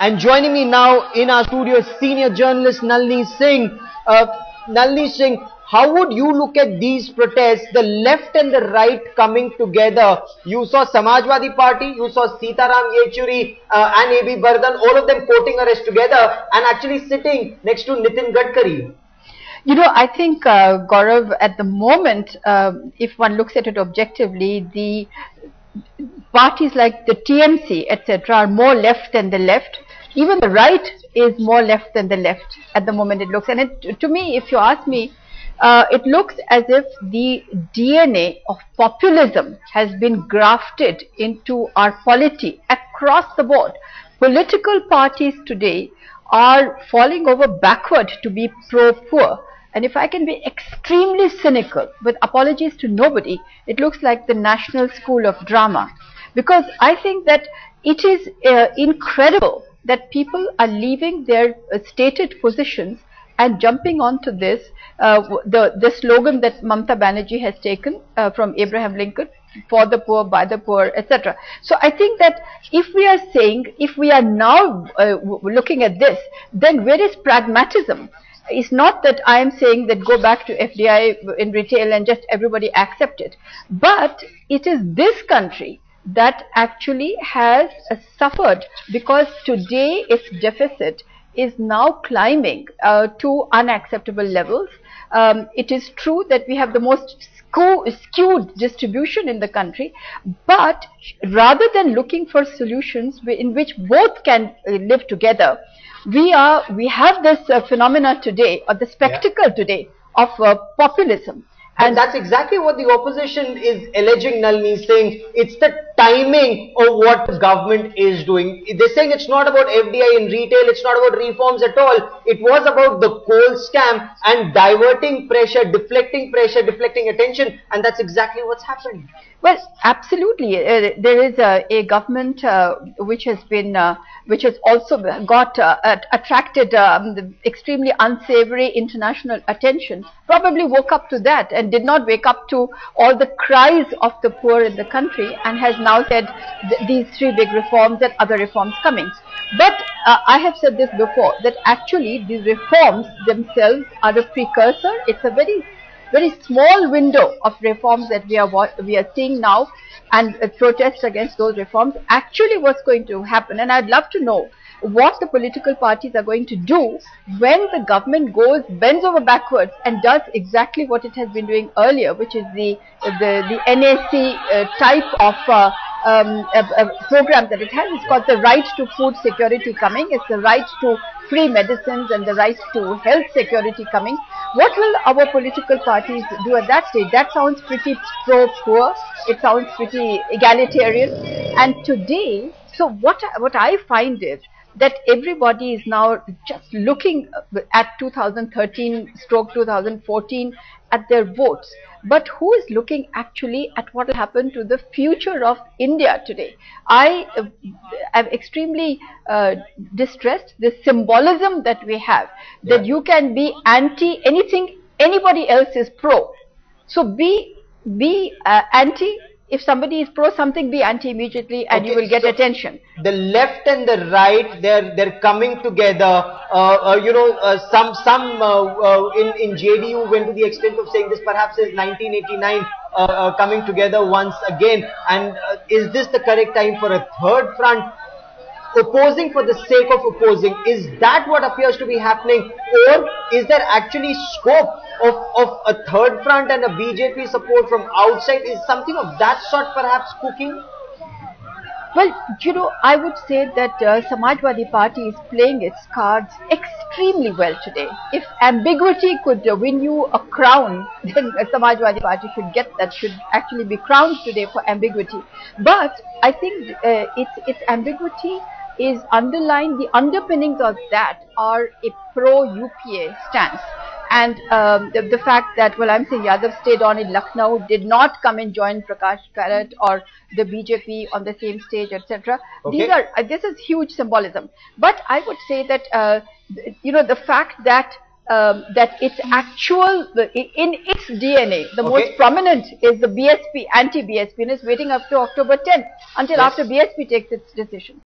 And joining me now in our studio is senior journalist Nalini Singh. Nalini Singh, how would you look at these protests, the left and the right coming together? You saw Samajwadi Party, you saw Sitaram Yechuri and A.B. Bardhan, all of them courting arrest together and actually sitting next to Nitin Gadkari. You know, I think, Gaurav, at the moment, if one looks at it objectively, the parties like the TMC, etc., are more left than the left. Even the right is more left than the left at the moment, it looks. And to me, if you ask me, it looks as if the DNA of populism has been grafted into our polity across the board. Political parties today are falling over backward to be pro-poor. And if I can be extremely cynical, with apologies to nobody, it looks like the National School of Drama. Because I think that it is incredible that people are leaving their stated positions and jumping onto this, the slogan that Mamata Banerjee has taken from Abraham Lincoln, for the poor, by the poor, etc. So I think that if we are saying, if we are now looking at this, then where is pragmatism? It's not that I am saying that go back to FDI in retail and just everybody accept it. But it is this country that actually has suffered, because today its deficit is now climbing to unacceptable levels. It is true that we have the most skewed distribution in the country, but rather than looking for solutions in which both can live together, we have this phenomena today, or the spectacle today, of populism. And that's exactly what the opposition is alleging, Nalini, saying it's the timing of what the government is doing. They're saying it's not about FDI in retail, it's not about reforms at all. It was about the coal scam and diverting pressure, deflecting attention, and that's exactly what's happened. Well, absolutely. There is a government which has also got attracted extremely unsavory international attention, probably woke up to that and did not wake up to all the cries of the poor in the country, and has now said these three big reforms and other reforms coming. But I have said this before, that actually these reforms themselves are a precursor. It's a very small window of reforms that we are seeing now, and protests against those reforms. Actually what's going to happen, and I'd love to know what the political parties are going to do when the government bends over backwards and does exactly what it has been doing earlier, which is the NAC type of program that it has. It's called the right to food security coming. It's the right to free medicines and the right to health security coming. What will our political parties do at that stage? That sounds pretty pro-poor. It sounds pretty egalitarian. And today, so what I find is that everybody is now just looking at 2013/2014 at their votes. But who is looking actually at what will happen to the future of India today? I am extremely distressed. The symbolism that we have, that you can be anti anything anybody else is pro. So be anti. If somebody is pro something, be anti immediately, and you will get attention. The left and the right, they're coming together. Some in JDU went to the extent of saying this perhaps is 1989 coming together once again. And is this the correct time for a third front? Opposing for the sake of opposing, is that what appears to be happening, or is there actually scope of a third front and a BJP support from outside? Is something of that sort perhaps cooking? Well, you know, I would say that Samajwadi Party is playing its cards extremely well today. If ambiguity could win you a crown, then Samajwadi Party should actually be crowned today for ambiguity. But I think its ambiguity is underlying, the underpinnings of that are a pro-UPA stance. And the fact that, well, I'm saying Yadev stayed on in Lucknow, did not come and join Prakash Karat or the BJP on the same stage, etc. Okay. This is huge symbolism. But I would say that, the fact that its actual, in its DNA, the most prominent is the BSP, anti-BSP, and is waiting up to October 10th until after BSP takes its decision.